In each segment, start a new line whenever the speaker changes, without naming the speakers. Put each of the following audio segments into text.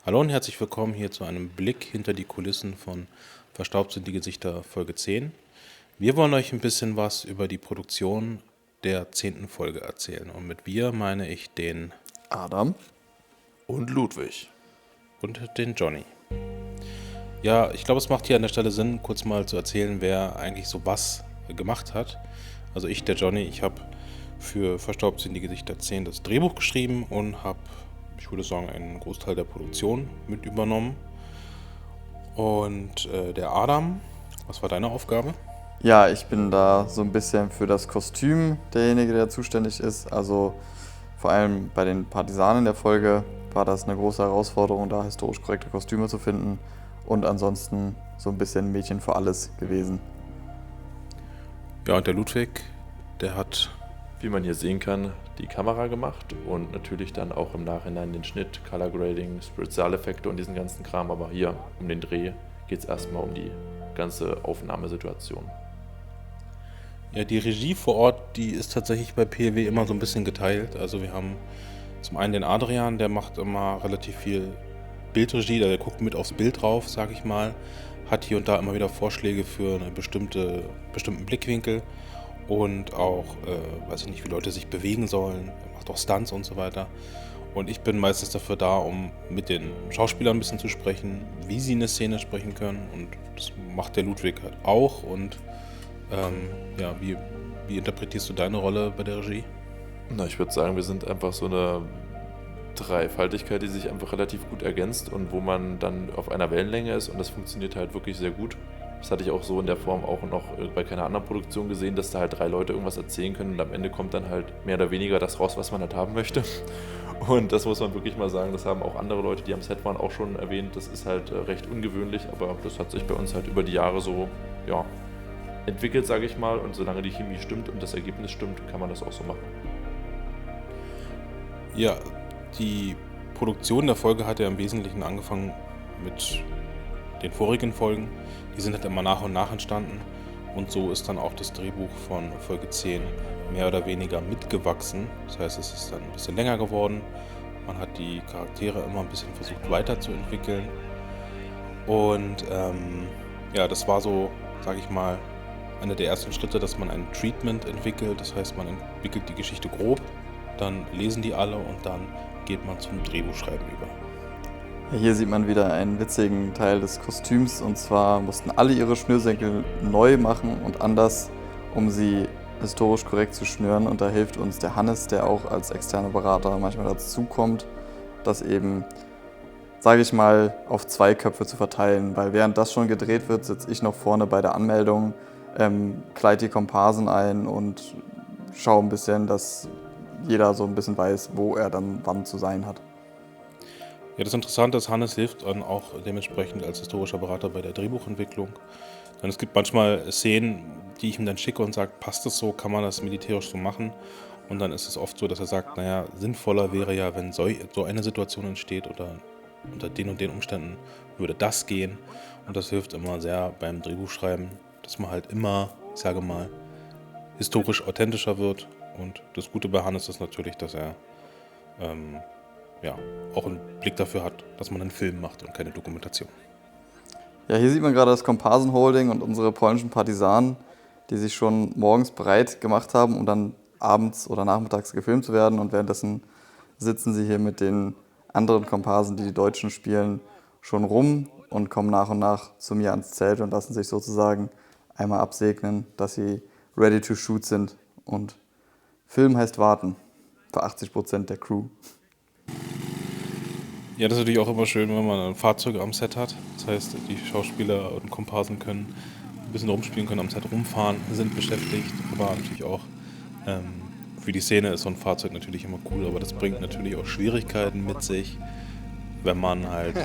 Hallo und herzlich willkommen hier zu einem Blick hinter die Kulissen von Verstaubt sind die Gesichter Folge 10. Wir wollen euch ein bisschen was über die Produktion der 10. Folge erzählen. Und mit wir meine ich den
Adam und Ludwig.
und den Johnny. Ja, ich glaube, es macht hier an der Stelle Sinn, kurz mal zu erzählen, wer eigentlich so was gemacht hat. Also ich, der Johnny, ich habe für Verstaubt sind die Gesichter 10 das Drehbuch geschrieben und habe, ich würde sagen, einen Großteil der Produktion mit übernommen. Und der Adam, was war deine Aufgabe?
Ja, ich bin da so ein bisschen für das Kostüm derjenige, der zuständig ist. Also vor allem bei den Partisanen der Folge war das eine große Herausforderung, da historisch korrekte Kostüme zu finden. Und ansonsten so ein bisschen Mädchen für alles gewesen.
Ja, und der Ludwig, der hat,
Wie man hier sehen kann, die Kamera gemacht und natürlich dann auch im Nachhinein den Schnitt, Color Grading, Spezialeffekte und diesen ganzen Kram. Aber hier um den Dreh geht es erstmal um die ganze Aufnahmesituation.
ja, die Regie vor Ort, die ist tatsächlich bei PLW immer so ein bisschen geteilt. Also wir haben zum einen den Adrian, der macht immer relativ viel Bildregie, der guckt mit aufs Bild drauf, sag ich mal, hat hier und da immer wieder Vorschläge für einen bestimmten Blickwinkel und auch, weiß ich nicht, wie Leute sich bewegen sollen, er macht auch Stunts und so weiter. Und ich bin meistens dafür da, um mit den Schauspielern ein bisschen zu sprechen, wie sie eine Szene sprechen können. Und das macht der Ludwig halt auch. Und ja, wie interpretierst du deine Rolle bei der Regie?
Na, ich würde sagen, wir sind einfach so eine Dreifaltigkeit, die sich einfach relativ gut ergänzt und wo man dann auf einer Wellenlänge ist und das funktioniert halt wirklich sehr gut. Das hatte ich auch so in der Form auch noch bei keiner anderen Produktion gesehen, dass da halt 3 Leute irgendwas erzählen können und am Ende kommt dann halt mehr oder weniger das raus, was man halt haben möchte. Und das muss man wirklich mal sagen, das haben auch andere Leute, die am Set waren, auch schon erwähnt. Das ist halt recht ungewöhnlich, aber das hat sich bei uns halt über die Jahre so, ja, entwickelt, sage ich mal. Und solange die Chemie stimmt und das Ergebnis stimmt, kann man das auch so machen.
Ja, die Produktion der Folge hat ja im Wesentlichen angefangen mit den vorigen Folgen. Die sind halt immer nach und nach entstanden. Und so ist dann auch das Drehbuch von Folge 10 mehr oder weniger mitgewachsen. Das heißt, es ist dann ein bisschen länger geworden. Man hat die Charaktere immer ein bisschen versucht weiterzuentwickeln. Und ja, das war so, sage ich mal, einer der ersten Schritte, dass man ein Treatment entwickelt. Das heißt, man entwickelt die Geschichte grob, dann lesen die alle und dann geht man zum Drehbuchschreiben über.
Ja, hier sieht man wieder einen witzigen Teil des Kostüms. Und zwar mussten alle ihre Schnürsenkel neu machen und anders, um sie historisch korrekt zu schnüren. Und da hilft uns der Hannes, der auch als externer Berater manchmal dazukommt, das eben, sage ich mal, auf 2 Köpfe zu verteilen. Weil während das schon gedreht wird, sitze ich noch vorne bei der Anmeldung, kleide die Komparsen ein und schaue ein bisschen, dass jeder so ein bisschen weiß, wo er dann wann zu sein hat.
Ja, das Interessante ist, Hannes hilft dann auch dementsprechend als historischer Berater bei der Drehbuchentwicklung. Denn es gibt manchmal Szenen, die ich ihm dann schicke und sage, passt das so, kann man das militärisch so machen? Und dann ist es oft so, dass er sagt, naja, sinnvoller wäre ja, wenn so eine Situation entsteht oder unter den und den Umständen würde das gehen. Und das hilft immer sehr beim Drehbuchschreiben, dass man halt immer, ich sage mal, historisch authentischer wird. Und das Gute bei Hannes ist natürlich, dass er ja, auch einen Blick dafür hat, dass man einen Film macht und keine Dokumentation.
Ja, hier sieht man gerade das Komparsenholding und unsere polnischen Partisanen, die sich schon morgens bereit gemacht haben, um dann abends oder nachmittags gefilmt zu werden. Und währenddessen sitzen sie hier mit den anderen Komparsen, die die Deutschen spielen, schon rum und kommen nach und nach zu mir ans Zelt und lassen sich sozusagen einmal absegnen, dass sie ready to shoot sind. Und Film heißt warten für 80% der Crew.
Ja, das ist natürlich auch immer schön, wenn man Fahrzeuge am Set hat. Das heißt, die Schauspieler und Komparsen können ein bisschen rumspielen, können am Set rumfahren, sind beschäftigt. Aber natürlich auch für die Szene ist so ein Fahrzeug natürlich immer cool. Aber das bringt natürlich auch Schwierigkeiten mit sich, wenn man halt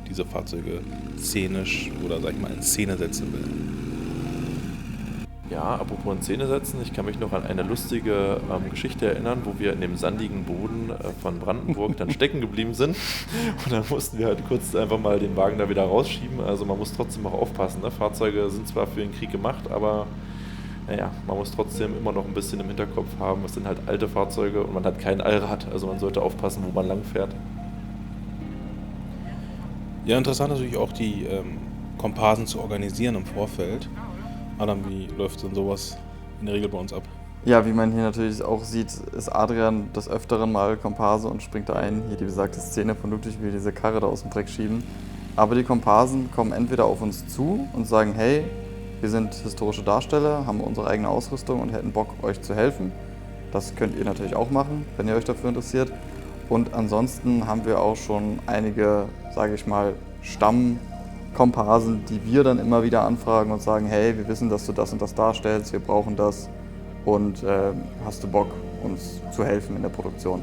diese Fahrzeuge szenisch oder, sag ich mal, in Szene setzen will.
Ja, apropos in Szene setzen, ich kann mich noch an eine lustige Geschichte erinnern, wo wir in dem sandigen Boden von Brandenburg dann stecken geblieben sind und dann mussten wir halt kurz einfach mal den Wagen da wieder rausschieben, also man muss trotzdem auch aufpassen, ne? Fahrzeuge sind zwar für den Krieg gemacht, aber naja, man muss trotzdem immer noch ein bisschen im Hinterkopf haben, es sind halt alte Fahrzeuge und man hat kein Allrad, also man sollte aufpassen, wo man lang fährt.
Ja, interessant natürlich auch die Komparsen zu organisieren im Vorfeld. Adam, wie läuft denn sowas in der Regel bei uns ab?
Ja, wie man hier natürlich auch sieht, ist Adrian des Öfteren mal Komparse und springt da ein. Hier die besagte Szene von Ludwig, wie wir diese Karre da aus dem Dreck schieben. Aber die Komparsen kommen entweder auf uns zu und sagen, hey, wir sind historische Darsteller, haben unsere eigene Ausrüstung und hätten Bock, euch zu helfen. Das könnt ihr natürlich auch machen, wenn ihr euch dafür interessiert. Und ansonsten haben wir auch schon einige, sage ich mal, Stammkomparsen, die wir dann immer wieder anfragen und sagen, hey, wir wissen, dass du das und das darstellst, wir brauchen das und hast du Bock, uns zu helfen in der Produktion.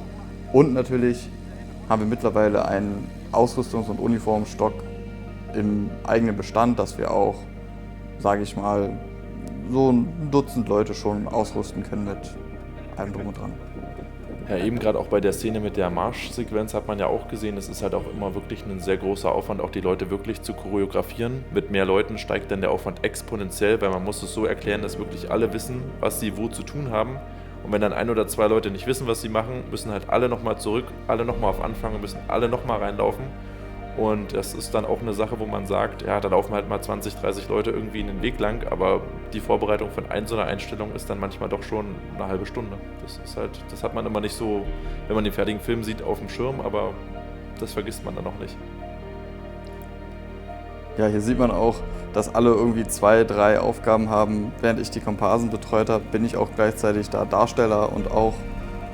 Und natürlich haben wir mittlerweile einen Ausrüstungs- und Uniformstock im eigenen Bestand, dass wir auch, sage ich mal, so ein Dutzend Leute schon ausrüsten können mit allem drum und dran.
Ja, eben gerade auch bei der Szene mit der Marschsequenz hat man ja auch gesehen, es ist halt auch immer wirklich ein sehr großer Aufwand, auch die Leute wirklich zu choreografieren. Mit mehr Leuten steigt dann der Aufwand exponentiell, weil man muss es so erklären, dass wirklich alle wissen, was sie wo zu tun haben. Und wenn dann 1 oder 2 Leute nicht wissen, was sie machen, müssen halt alle nochmal zurück, alle nochmal auf Anfang und müssen alle nochmal reinlaufen. Und das ist dann auch eine Sache, wo man sagt, ja, da laufen halt mal 20, 30 Leute irgendwie in den Weg lang, aber die Vorbereitung von so einer Einstellung ist dann manchmal doch schon eine halbe Stunde. Das ist halt, das hat man immer nicht so, wenn man den fertigen Film sieht, auf dem Schirm, aber das vergisst man dann auch nicht.
Ja, hier sieht man auch, dass alle irgendwie 2, 3 Aufgaben haben. Während ich die Komparsen betreut habe, bin ich auch gleichzeitig da Darsteller und auch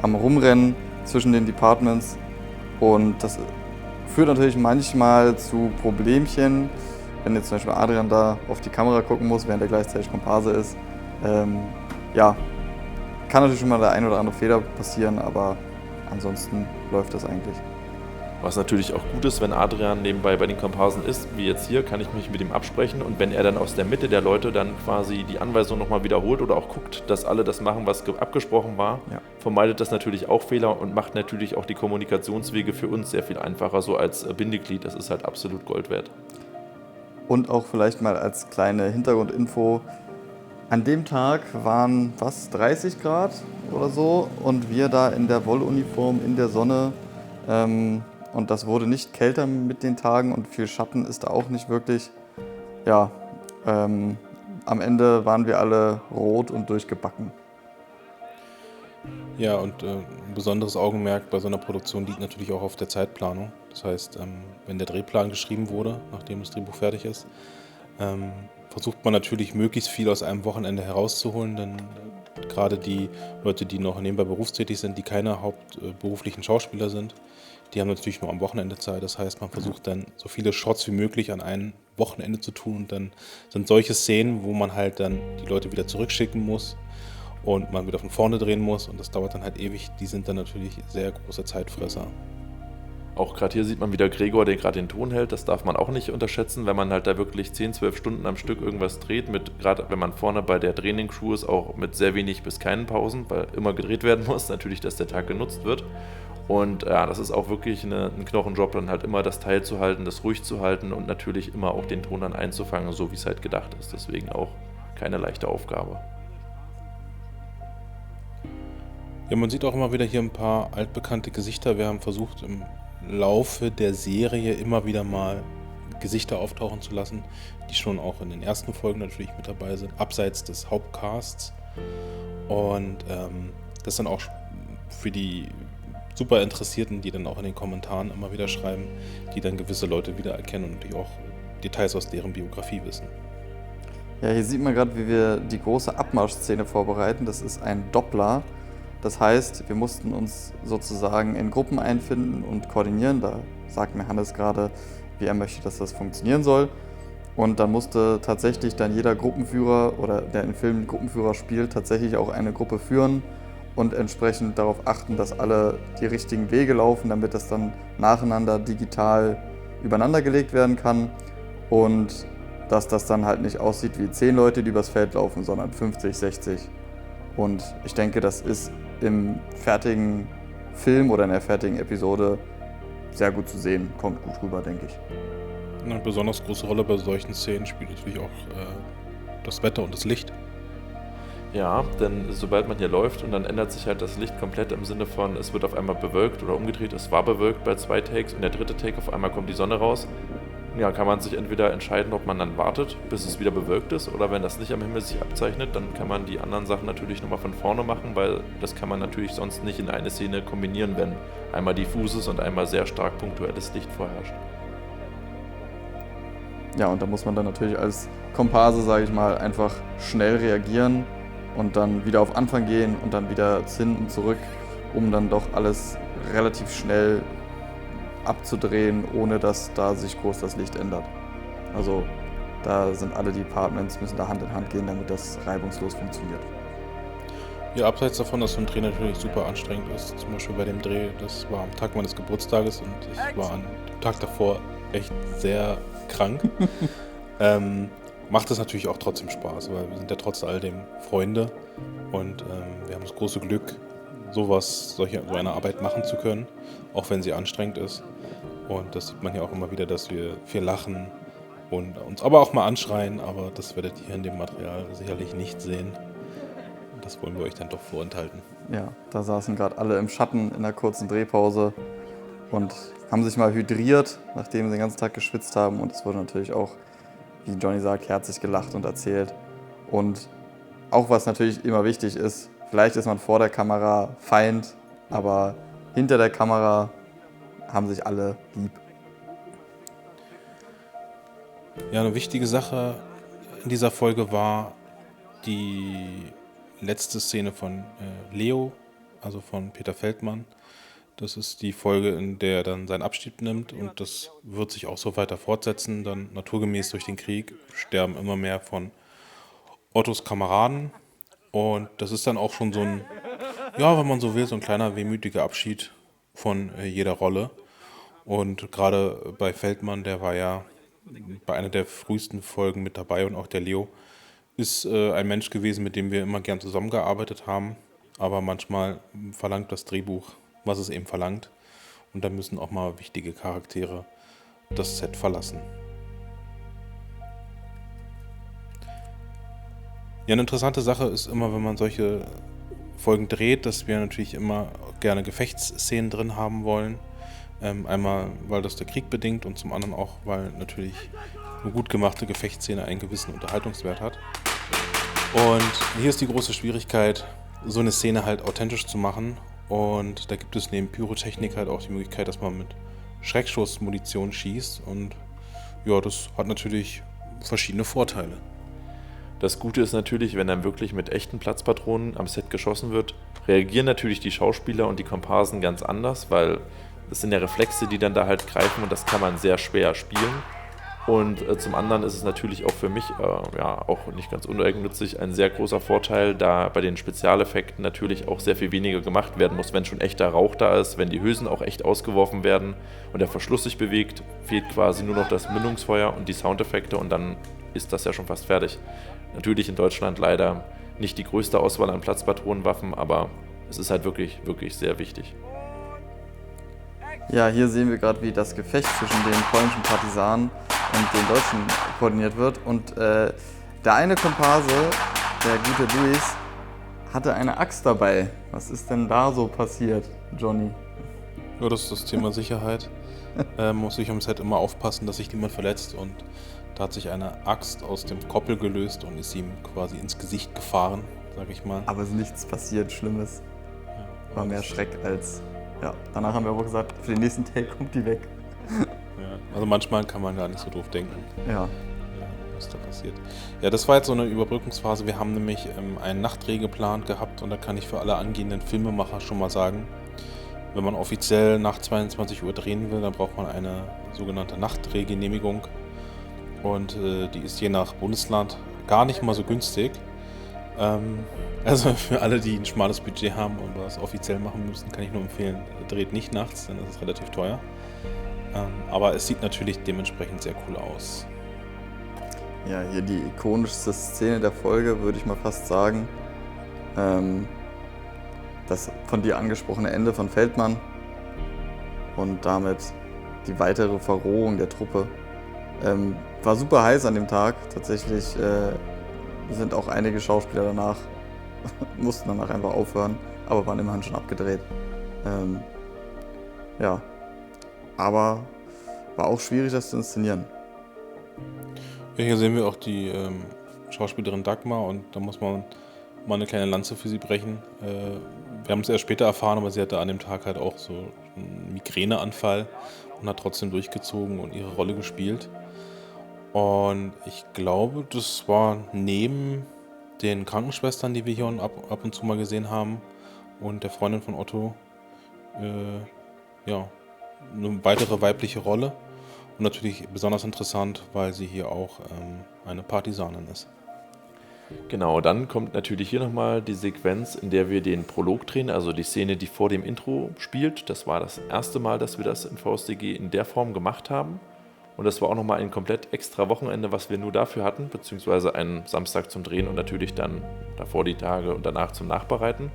am Rumrennen zwischen den Departments. Und das führt natürlich manchmal zu Problemchen, wenn jetzt zum Beispiel Adrian da auf die Kamera gucken muss, während er gleichzeitig Komparse ist. Ja, kann natürlich schon mal der ein oder andere Fehler passieren, aber ansonsten läuft das eigentlich.
Was natürlich auch gut ist, wenn Adrian nebenbei bei den Komparsen ist, wie jetzt hier, kann ich mich mit ihm absprechen und wenn er dann aus der Mitte der Leute dann quasi die Anweisung nochmal wiederholt oder auch guckt, dass alle das machen, was abgesprochen war,
ja,
vermeidet das natürlich auch Fehler und macht natürlich auch die Kommunikationswege für uns sehr viel einfacher, so als Bindeglied, das ist halt absolut Gold wert.
Und auch vielleicht mal als kleine Hintergrundinfo, an dem Tag waren 30 Grad oder so und wir da in der Wolluniform in der Sonne. Und das wurde nicht kälter mit den Tagen und viel Schatten ist da auch nicht wirklich. Ja, am Ende waren wir alle rot und durchgebacken.
Ja, und ein besonderes Augenmerk bei so einer Produktion liegt natürlich auch auf der Zeitplanung. Das heißt, wenn der Drehplan geschrieben wurde, nachdem das Drehbuch fertig ist, versucht man natürlich möglichst viel aus einem Wochenende herauszuholen, denn gerade die Leute, die noch nebenbei berufstätig sind, die keine hauptberuflichen Schauspieler sind, die haben natürlich nur am Wochenende Zeit. Das heißt, man versucht dann so viele Shots wie möglich an einem Wochenende zu tun. Und dann sind solche Szenen, wo man halt dann die Leute wieder zurückschicken muss und man wieder von vorne drehen muss. Und das dauert dann halt ewig. Die sind dann natürlich sehr große Zeitfresser.
Auch gerade hier sieht man wieder Gregor, der gerade den Ton hält. Das darf man auch nicht unterschätzen, wenn man halt da wirklich 10, 12 Stunden am Stück irgendwas dreht. Gerade wenn man vorne bei der Training-Crew ist, auch mit sehr wenig bis keinen Pausen, weil immer gedreht werden muss. Natürlich, dass der Tag genutzt wird. Und ja, das ist auch wirklich ein Knochenjob, dann halt immer das Teil zu halten, das ruhig zu halten und natürlich immer auch den Ton dann einzufangen, so wie es halt gedacht ist. Deswegen auch keine leichte Aufgabe.
Ja, man sieht auch immer wieder hier ein paar altbekannte Gesichter. Wir haben versucht, im Laufe der Serie immer wieder mal Gesichter auftauchen zu lassen, die schon auch in den ersten Folgen natürlich mit dabei sind, abseits des Hauptcasts. Und das dann auch für die super Interessierten, die dann auch in den Kommentaren immer wieder schreiben, die dann gewisse Leute wiedererkennen und natürlich auch Details aus deren Biografie wissen.
Ja, hier sieht man gerade, wie wir die große Abmarschszene vorbereiten. Das ist ein Doppler. Das heißt, wir mussten uns sozusagen in Gruppen einfinden und koordinieren. Da sagt mir Hannes gerade, wie er möchte, dass das funktionieren soll. Und dann musste tatsächlich dann jeder Gruppenführer oder der im Film Gruppenführer spielt, tatsächlich auch eine Gruppe führen und entsprechend darauf achten, dass alle die richtigen Wege laufen, damit das dann nacheinander digital übereinander gelegt werden kann und dass das dann halt nicht aussieht wie 10 Leute, die übers Feld laufen, sondern 50, 60. Und ich denke, das ist im fertigen Film oder in der fertigen Episode sehr gut zu sehen. Kommt gut rüber, denke ich.
Eine besonders große Rolle bei solchen Szenen spielt natürlich auch das Wetter und das Licht.
Ja, denn sobald man hier läuft und dann ändert sich halt das Licht komplett im Sinne von, es wird auf einmal bewölkt oder umgedreht, es war bewölkt bei 2 Takes und der dritte Take auf einmal kommt die Sonne raus, ja, kann man sich entweder entscheiden, ob man dann wartet, bis es wieder bewölkt ist, oder wenn das nicht am Himmel sich abzeichnet, dann kann man die anderen Sachen natürlich nochmal von vorne machen, weil das kann man natürlich sonst nicht in eine Szene kombinieren, wenn einmal diffuses und einmal sehr stark punktuelles Licht vorherrscht.
Ja, und da muss man dann natürlich als Komparse, sage ich mal, einfach schnell reagieren und dann wieder auf Anfang gehen und dann wieder hinten zurück, um dann doch alles relativ schnell abzudrehen, ohne dass da sich groß das Licht ändert. Also da sind alle Departments, müssen da Hand in Hand gehen, damit das reibungslos funktioniert.
Ja, abseits davon, dass so ein Dreh natürlich super anstrengend ist, zum Beispiel bei dem Dreh, das war am Tag meines Geburtstages und ich war an dem Tag davor echt sehr krank, macht es natürlich auch trotzdem Spaß, weil wir sind ja trotz all dem Freunde und wir haben das große Glück, so eine Arbeit machen zu können, auch wenn sie anstrengend ist. Und das sieht man ja auch immer wieder, dass wir viel lachen und uns aber auch mal anschreien, aber das werdet ihr in dem Material sicherlich nicht sehen. Das wollen wir euch dann doch vorenthalten.
Ja, da saßen gerade alle im Schatten in einer kurzen Drehpause und haben sich mal hydriert, nachdem sie den ganzen Tag geschwitzt haben. Und es wurde natürlich auch, wie Johnny sagt, herzlich gelacht und erzählt. Und auch was natürlich immer wichtig ist, vielleicht ist man vor der Kamera Feind, aber hinter der Kamera haben sich alle lieb.
Ja, eine wichtige Sache in dieser Folge war die letzte Szene von Leo, also von Peter Feldmann. Das ist die Folge, in der er dann seinen Abschied nimmt und das wird sich auch so weiter fortsetzen. Dann naturgemäß durch den Krieg sterben immer mehr von Ottos Kameraden und das ist dann auch schon so ein, ja, wenn man so will, so ein kleiner wehmütiger Abschied von jeder Rolle. Und gerade bei Feldmann, der war ja bei einer der frühesten Folgen mit dabei und auch der Leo ist ein Mensch gewesen, mit dem wir immer gern zusammengearbeitet haben. Aber manchmal verlangt das Drehbuch, was es eben verlangt. Und da müssen auch mal wichtige Charaktere das Set verlassen. Ja, eine interessante Sache ist immer, wenn man solche Folgen dreht, dass wir natürlich immer gerne Gefechtsszenen drin haben wollen. Einmal, weil das der Krieg bedingt und zum anderen auch, weil natürlich eine gut gemachte Gefechtsszene einen gewissen Unterhaltungswert hat. Und hier ist die große Schwierigkeit, so eine Szene halt authentisch zu machen. Und da gibt es neben Pyrotechnik halt auch die Möglichkeit, dass man mit Schreckschussmunition schießt. Und ja, das hat natürlich verschiedene Vorteile.
Das Gute ist natürlich, wenn dann wirklich mit echten Platzpatronen am Set geschossen wird, reagieren natürlich die Schauspieler und die Komparsen ganz anders, weil das sind ja Reflexe, die dann da halt greifen und das kann man sehr schwer spielen. Und zum anderen ist es natürlich auch für mich, ja, auch nicht ganz uneigennützig, ein sehr großer Vorteil, da bei den Spezialeffekten natürlich auch sehr viel weniger gemacht werden muss, wenn schon echter Rauch da ist, wenn die Hülsen auch echt ausgeworfen werden und der Verschluss sich bewegt, fehlt quasi nur noch das Mündungsfeuer und die Soundeffekte und dann ist das ja schon fast fertig. Natürlich in Deutschland leider nicht die größte Auswahl an Platzpatronenwaffen, aber es ist halt wirklich, wirklich sehr wichtig.
Ja, hier sehen wir gerade, wie das Gefecht zwischen den polnischen Partisanen und den Deutschen koordiniert wird. Und der eine Komparse, der gute Luis, hatte eine Axt dabei. Was ist denn da so passiert, Johnny?
Ja, das ist das Thema Sicherheit. Muss ich am Set immer aufpassen, dass sich niemand verletzt. Und da hat sich eine Axt aus dem Koppel gelöst und ist ihm quasi ins Gesicht gefahren, sag ich mal.
Aber es ist nichts passiert, Schlimmes. War mehr Schreck als... Ja, danach haben wir aber gesagt, für den nächsten Take kommt die weg.
Ja, also manchmal kann man gar nicht so doof denken.
Ja.
Was da passiert. Ja, das war jetzt so eine Überbrückungsphase. Wir haben nämlich einen Nachtdreh geplant gehabt und da kann ich für alle angehenden Filmemacher schon mal sagen, wenn man offiziell nach 22 Uhr drehen will, dann braucht man eine sogenannte Nachtdrehgenehmigung und die ist je nach Bundesland gar nicht mal so günstig. Also für alle, die ein schmales Budget haben und was offiziell machen müssen, kann ich nur empfehlen, dreht nicht nachts, denn das ist relativ teuer. Aber es sieht natürlich dementsprechend sehr cool aus.
Ja, hier die ikonischste Szene der Folge, würde ich mal fast sagen. Das von dir angesprochene Ende von Feldmann und damit die weitere Verrohung der Truppe. War super heiß an dem Tag, tatsächlich sind auch einige Schauspieler danach, mussten danach einfach aufhören, aber waren immerhin schon abgedreht. Ja, aber war auch schwierig, das zu inszenieren.
Hier sehen wir auch die Schauspielerin Dagmar und da muss man mal eine kleine Lanze für sie brechen. Wir haben es erst später erfahren, aber sie hatte an dem Tag halt auch so einen Migräneanfall und hat trotzdem durchgezogen und ihre Rolle gespielt. Und ich glaube, das war neben den Krankenschwestern, die wir hier ab und zu mal gesehen haben, und der Freundin von Otto, ja, eine weitere weibliche Rolle. Und natürlich besonders interessant, weil sie hier auch eine Partisanin ist.
Genau, dann kommt natürlich hier nochmal die Sequenz, in der wir den Prolog drehen, also die Szene, die vor dem Intro spielt. Das war das erste Mal, dass wir das in VSDG in der Form gemacht haben. Und das war auch nochmal ein komplett extra Wochenende, was wir nur dafür hatten, beziehungsweise einen Samstag zum Drehen und natürlich dann davor die Tage und danach zum Nachbereiten.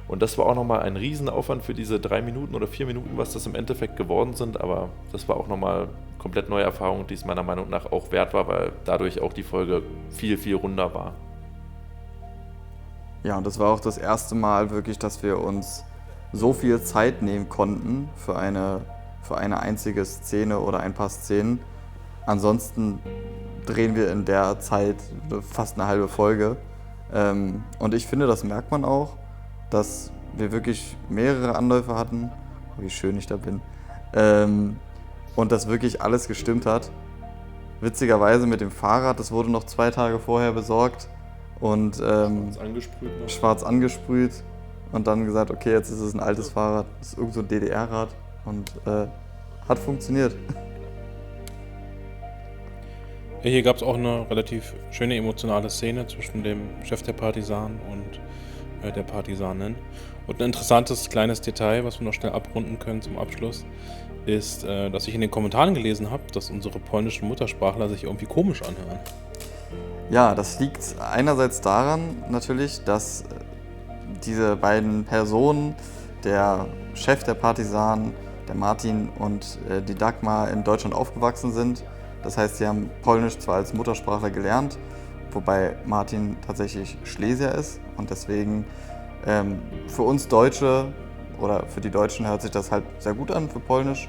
Und das war auch nochmal ein Riesenaufwand für diese 3 Minuten oder 4 Minuten, was das im Endeffekt geworden sind. Aber das war auch nochmal komplett neue Erfahrung, die es meiner Meinung nach auch wert war, weil dadurch auch die Folge viel, viel runder war.
Ja, und das war auch das erste Mal wirklich, dass wir uns so viel Zeit nehmen konnten für eine einzige Szene oder ein paar Szenen. Ansonsten drehen wir in der Zeit fast eine halbe Folge. Und ich finde, das merkt man auch, dass wir wirklich mehrere Anläufe hatten, wie schön ich da bin, und dass wirklich alles gestimmt hat. Witzigerweise mit dem Fahrrad, das wurde noch 2 Tage vorher besorgt und schwarz angesprüht und dann gesagt, okay, jetzt ist es ein altes Fahrrad, das ist irgend so ein DDR-Rad und hat funktioniert.
Ja, hier gab es auch eine relativ schöne emotionale Szene zwischen dem Chef der Partisanen und der Partisanin. Und ein interessantes kleines Detail, was wir noch schnell abrunden können zum Abschluss, ist, dass ich in den Kommentaren gelesen habe, dass unsere polnischen Muttersprachler sich irgendwie komisch anhören.
Ja, das liegt einerseits daran natürlich, dass diese beiden Personen, der Chef der Partisanen, der Martin und die Dagmar in Deutschland aufgewachsen sind. Das heißt, sie haben Polnisch zwar als Muttersprachler gelernt, wobei Martin tatsächlich Schlesier ist und deswegen für uns Deutsche oder für die Deutschen hört sich das halt sehr gut an für Polnisch,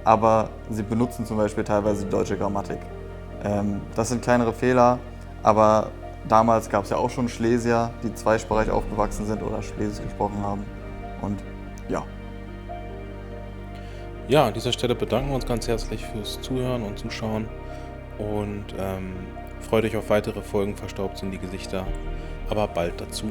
aber sie benutzen zum Beispiel teilweise die deutsche Grammatik. Das sind kleinere Fehler, aber damals gab es ja auch schon Schlesier, die zweisprachig aufgewachsen sind oder Schlesisch gesprochen haben und ja.
Ja, an dieser Stelle bedanken wir uns ganz herzlich fürs Zuhören und Zuschauen und freut euch auf weitere Folgen Verstaubt sind die Gesichter, aber bald dazu.